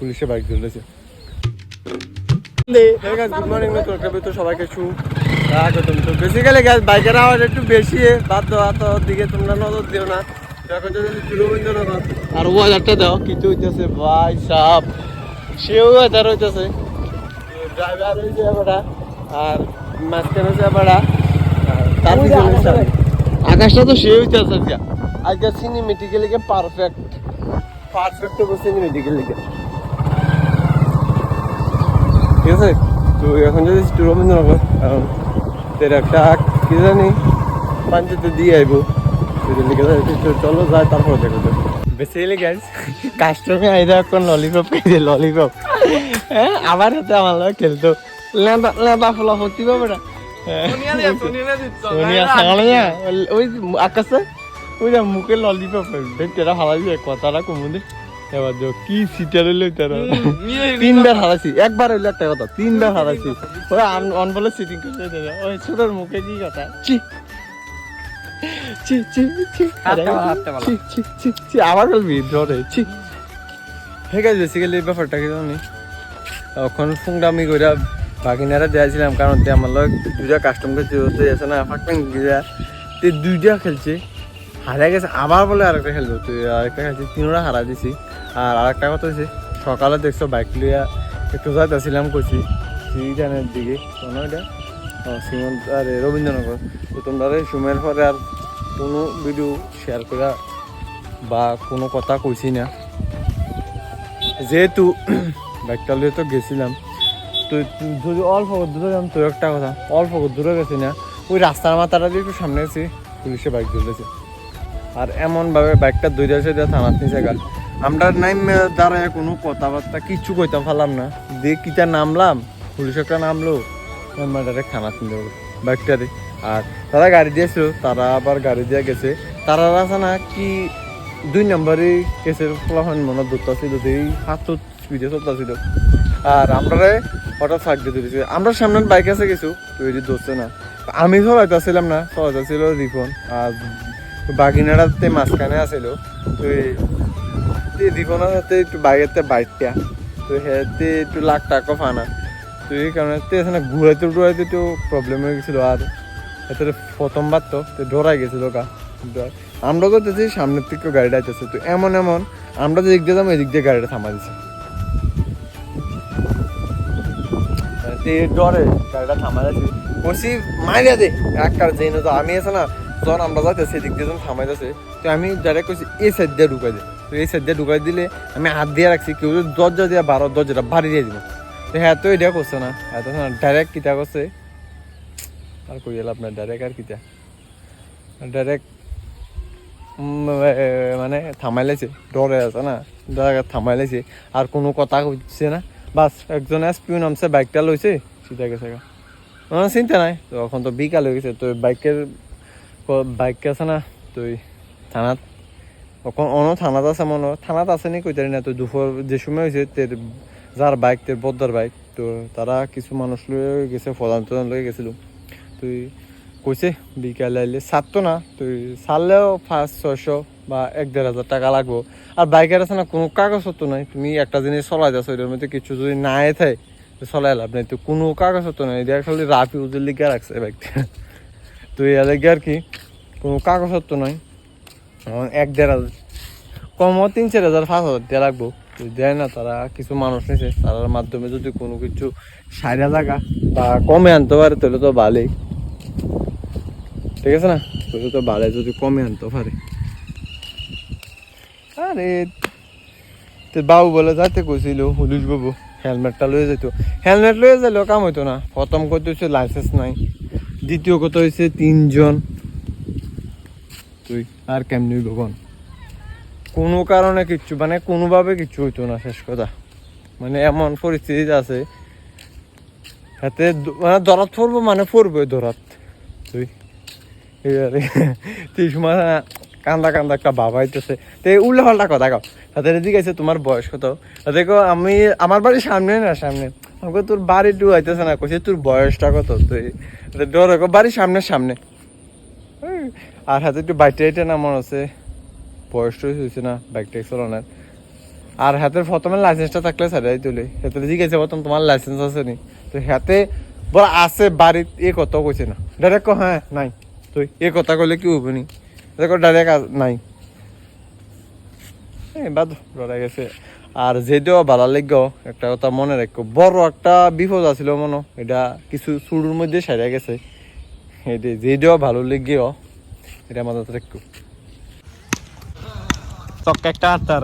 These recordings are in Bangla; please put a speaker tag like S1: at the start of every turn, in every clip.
S1: পুলিশে বাইক ধরেছে। গুড মর্নিং, তো সবাইকে স্বাগতম। তো বেসিক্যালি গ্যাস বাইকের আওয়াজ একটু বেশি, বাধ্য দিকে তোমরা নজর দিও না। এখন যদি রবীন্দ্রনগর আর ওয়াজারটা দাও কিছু হইতেছে ভাই সাপ, সেও ওয়াজার হইতেছে, ড্রাইভার হয়েছে বেড়া আর মাঝখানে হচ্ছে বেড়া, তার পিছনে আকাশটা তো সে হইতেছে। আজকে সিনেমেটিক্যালি পারফেক্ট হবে সিনেমেটিক্যালি, ঠিক আছে। তো এখন যদি রবীন্দ্রনগর তের একটা কি জানি পাঞ্চিতে দিয়ে আইবো, চলো যায় তারপর দেখো। বেসিক্যালি গাইস কাস্টমে আইদা এখন ললিপপ খাইছে, ললিপপ হ্যাঁ আবার হাতে আমার লোক খেলতো লেদা ফলা হতে পারবে না। ওই আকাশে ওই যে মুখে ললিপপ তেরা হারাইছি কথাটা কমুদে। এবার দেখো কি সিটার হইলো তারা, 3বার হারাইছি, একবার হইলো একটা কথা, 3বার হারাইছি। ওই অন বলে সিটিং করতে ওই ছোটর মুখে কি কথা, চি চি চি চি চি আবার বলবি ধরে চি। ঠিক আছে, বেসিক্যালি এই ব্যাপারটা কি জানি তখন ফুংডামি করে বাকিনারা দিয়েছিলাম, কারণ আমার লোক দুইটা কাস্টম করছে আছে না ফাঁকটাং গিয়া, দুইটা খেলছে হারা গেছে, আবার বলে আরেকটা খেলবো, তুই আরেকটা খেলছি, 3টা হারা দিছি। আর আরেকটা কথা হচ্ছে সকালে দেখছো বাইক লিয়া একটু যাইতেছিলাম করছি সিটানের দিকে, শোনো এটা সীমন্ত আর রবীন্দ্রনগর। তো তোমরা সময়ের পরে আর কোনো ভিডিও শেয়ার করা বা কোনো কথা কইছি না, যেহেতু বাইকটা লিয়ে তো গেছিলাম। তো যদি অল্প দূরে যাম তো একটা কথা, অল্প দূরে গেছি না, ওই রাস্তার মাথাটা দিয়ে একটু সামনে গেছি, পুলিশে বাইক ধরেছে। আর এমনভাবে বাইকটা দৌড়ে এসে থানার নিচে গেল, আমরা নাই দাঁড়ায় কোনো কথাবার্তা কিচ্ছু কইতাম পারলাম না, দিয়ে কিটা নামলাম, পুলিশ একটা নামলো, ডাইরেক্ট থানা কিনতে হবে বাইকটারে। আর তারা গাড়ি দিয়েছিল, তারা আবার গাড়ি দিয়ে গেছে, তারা আছে না কি 2 নম্বরে কেসের ফলাফল মনে ধরতেছিল, এই 700 স্পিডে চলতেছিল। আর আমরা হঠাৎ সাইড দিয়ে দিয়েছি, আমরা সামনের বাইক আছে কিছু, তো এই ধরছে না, আমি চলাইতেছিলাম না, চলাইতেছিল রিফন, আর বাগিনাটাতে মাঝখানে আসিল। তো রিফনের সাথে একটু বাইরেতে বাইকটা, তো হেতে একটু লাখ টাকা ফানা, তো এই কারণে ঘুরাইতে টুরাইতে একটু প্রবলেম হয়ে গেছিলো। আর এতে প্রথমবার তো ডরাই গেছিলো গা। আমরা করতেছি সামনের থেকে গাড়িটা আইতেছে, তো এমন আমরা যেদিক দিয়ে যাবো এদিক দিয়ে গাড়িটা থামা দিচ্ছি, ডরে গাড়িটা থামা যাচ্ছি, বলছি মাইরা দে একটা যেন তো আমি আছে না, যখন আমরা যাইতেছি এদিক দিয়ে যখন থামাই যাচ্ছে, তো আমি ডাইরেক্ট করছি এই সাইড দিয়ে ঢুকাই দে। তো এই সাইড দিয়ে ঢুকাই দিলে আমি হাত দিয়ে রাখছি, কেউ যদি দরজা দিয়ে দরজাটা বাড়ি দিয়ে দিব, তো হ্যাঁ তো এটা করছে না, এত ডাইরেক্ট কিতা করছে আর কই গেল আপনার ডাইরেক্ট, আর কিতা ডাইরেক্ট মানে থামাইলেছে, ডরে আছে না থামাই লাইছে, আর কোনো কথা হচ্ছে না, বাস একজন এসপিও নামছে, বাইকটা লইছে সিধা গেছে, চিন্তা নাই। তো এখন তো বিকাল হয়ে গেছে, তো বাইক আছে না, তো থানাত এখন থানাত আছে, থানাত আছে নি কইতারি না। তো দুপুর যে সময় হয়েছে যার বাইক বদ্দার বাইক, তো তারা কিছু মানুষ লয়ে গেছে, প্রধান লয়ে গেছিল, তুই কইছে বিকালে আইলে ছাড়তো না, তুই ছাড়লেও 500-600 বা 1-1,500 টাকা লাগবো। আর বাইকের আছে না কোনো কাগজপত্র নাই, তুমি একটা জিনিস চলাই যাচ্ছ, ওইটার মধ্যে কিছু যদি না থাকে চলাই লাভ নাই, তো কোনো কাগজপত্র নাই, এটা খালি রাফি উজের লিখে রাখছে বাইকটা। তো এর লাগে আর কি কোনো কাগজপত্র নাই, 1-1,500 কমও 3-4,000 5,000 দিয়ে লাগবো, দেয় না তারা। কিছু মানুষ নিছে, তার মাধ্যমে যদি কোনো কিছু সাইডা জায়গা বা কমে আনতে পারে তাহলে তো ভালোই, ঠিক আছে না, তাহলে তো ভালো যদি কমে আনতে পারে। আরে বাবু বলে যাতে কইছিল পুলিশ বাবু হেলমেটটা লয়ে যেত, হেলমেট লয়ে যাইলেও কাম হইতো না। প্রথম কথা হচ্ছে লাইসেন্স নাই, দ্বিতীয় কথা হচ্ছে 3 জন, তুই আর কেমনি ভগবান কোনো কারণে কিচ্ছু মানে কোনোভাবে কিচ্ছু হইতো না। শেষ কথা মানে এমন পরিস্থিতি আছে হাতে মানে ধরাত পড়বো, মানে পড়বে ধরাত, তুই তুই সময় কান্দা একটা বাবা হইতেছে, তো উল্টা পাল্টা কথা কাও, তাদের জিজ্ঞাসা তোমার বয়স কত, দেখো আমি আমার বাড়ির সামনে না, সামনে আমাকে তোর বাড়ি টু হইতেছে না, কইছে তোর বয়সটা কত, তুই ডর বাড়ির সামনে আর হাতে একটু বাইকটা এটা না মনে হচ্ছে বয়স হয়েছে না বাইকটা চালানোর। আর হাতের প্রথমে লাইসেন্সটা থাকলে ছাড়াই তুলে হাতে জিজ্ঞাসা প্রথম তোমার লাইসেন্স আছে নি, তো হাতে বড় আছে বাড়ির এ কথা কইছে না, ডাইরেক্ট হ্যাঁ নাই, তুই এ কথা কইলে কি হবে নি, দেখো ডাইরেক্ট নাই বাদ ডরা গেছে। আর যেটাও ভালো লাগলো একটা কথা মনে রাখো, বড় একটা বিপদ আছিল মনে, এটা কিছু শুরুর মধ্যে সারা গেছে, এটা যেটাও ভালো লেগেও এটা মাথাতে রাখো। চক্কা একটা আটার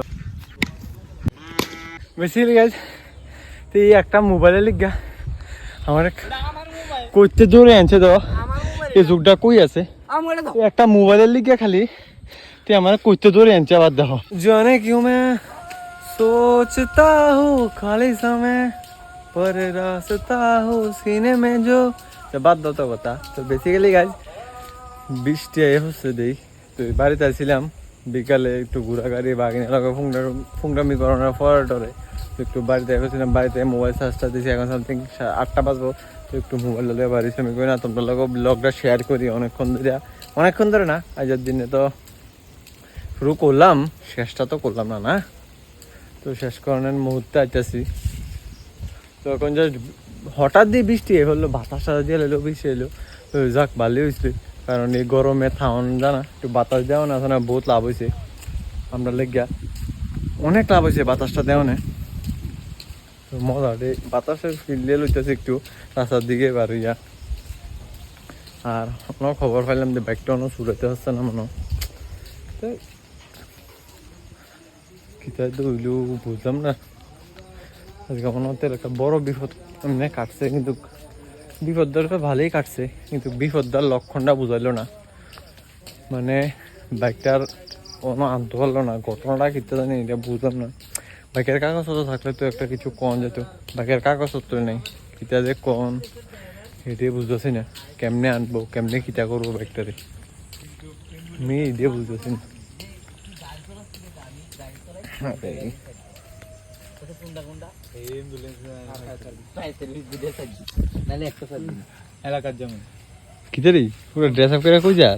S1: বেশি গেছে তো এই একটা মোবাইলে লিখা আমার কইতে জোরে আনছে তো এই যুগটা কই আছে একটা মোবাইলের লিখে খালি তুই আমার কইতে জোরে আনছে আবার দেখো জানে কিউ মে सोचता हूँ खाली समय पर रास्ता हूँ सीने में जो বাদ দাও তো কথা। তো বেসিক্যালি গাইজ বৃষ্টি হচ্ছে দেই, তো বাড়িতে আসছিলাম বিকালে একটু ঘোরাঘুরি বাগিনা লাগা ফুংডামি করানোর পরে টরে তো একটু বাড়িতে এসেছিলাম, বাড়িতে মোবাইল চার্জটা দিয়েছি, এখন সামথিং 8টা বাজবো, তো একটু মোবাইল দিয়ে বাড়িতে আমি করি না তোমরা লোক ব্লগটা শেয়ার করি অনেকক্ষণ ধরে না, আজকের দিনে তো শুরু করলাম, শেষটা তো করলাম না, তো শেষ করানোর মুহূর্তে আইতেছি। তো এখন জাস্ট হঠাৎ দিয়ে বৃষ্টি হলো, বাতাস দিয়ে এলো, বৃষ্টি এলো, তো যাক ভালোই হয়েছে, কারণ এই গরমে থাউন জানা একটু বাতাস দেওয়া না আছে না, বহুত লাভ হয়েছে আমরা লেগা, অনেক লাভ হয়েছে বাতাসটা দেওয়া না, তো মজা বাতাসের ফিল দিয়ে লইতেছে একটু রাস্তার দিকে বাড়িয়া। আর অন্য খবর পাইলাম যে বাইকটা অন্য ছুটাইতে হচ্ছে না মনে, তো কিতাই তো হইলেও বুঝলাম না, আজকে মনে হতে একটা বড় বিপদ এমনি কাটছে, কিন্তু বিপদটা ভালোই কাটছে, কিন্তু বিপদটার লক্ষণটা বুঝাইলো না, মানে বাইকটার কোনো আনতে পারলো না, ঘটনাটা কিনতে জানি এটা বুঝলাম না। বাইকের কাগজপত্র থাকলে তো একটা কিছু কম যেত, বাইকের কাগজপত্র নেই, কিতা যে কম এটাই বুঝতেছি না, কেমনে আনবো কেমনে কিতা করবো বাইকটারে আমি এটাই বুঝতেছি না। কিতারি পুরো ড্রেস আপ করে কই যা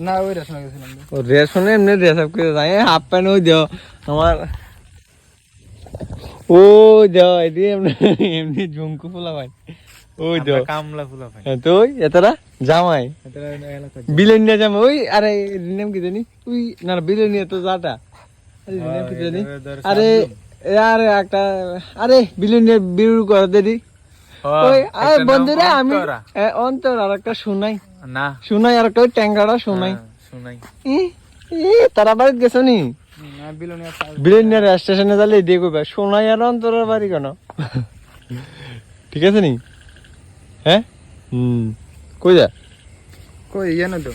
S2: না ওই রেশনে গেছিলাম,
S1: ও রেশনে এমনি ড্রেস আপ করে যায়, হাফ প্যান্ট ওই দাও আমার ও দাও এটি এমনি এমনি ঝুমকু ফুলা ভাই ওই দাও
S2: কামলা ফুলা ভাই,
S1: তো ওই এতটা জামাই বিলেনিয়া জামাই ওই, আরে নাম কি জানি ওই না বিলেনিয়া তো যাটা নাম কি জানি, আরে আরে একটা আরে বিলেনিয়া বিরু করে দেদি ওই আরে বন্ধুরা আমি অন্তর আর একটা শোনাই
S2: না
S1: শোনাই আর একটা ট্যাঙ্গাটা শোনাই
S2: শুনাই
S1: তারা বাড়িতে গেছো নি
S2: না
S1: বিলেনিয়ার স্টেশনে যালে দিয়ে কইবা শোনাই আর অন্তরের বাড়ি কেন, ঠিক আছে নি হ্যাঁ কই যা
S2: কই জানো তো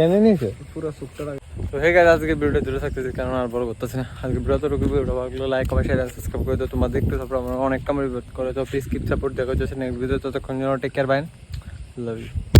S1: এনে নিছে
S2: পুরো সুপটা
S1: তো হে গাইস আজকে ভিডিওটা দূরে থাকতেছে কারণ আর বড় করতেছে না, আজকে ভিডিওটা রুকু ভিডিও ভালো লাগলে লাইক কমেন্ট শেয়ার সাবস্ক্রাইব করে দাও, তোমাদের একটু সাপোর্ট আমরা অনেক কাম রিপোর্ট করে, তো প্লিজ কিপ সাপোর্ট দেখো, just নেক্সট ভিডিও, ততক্ষণ জন্য take care, bye, love you.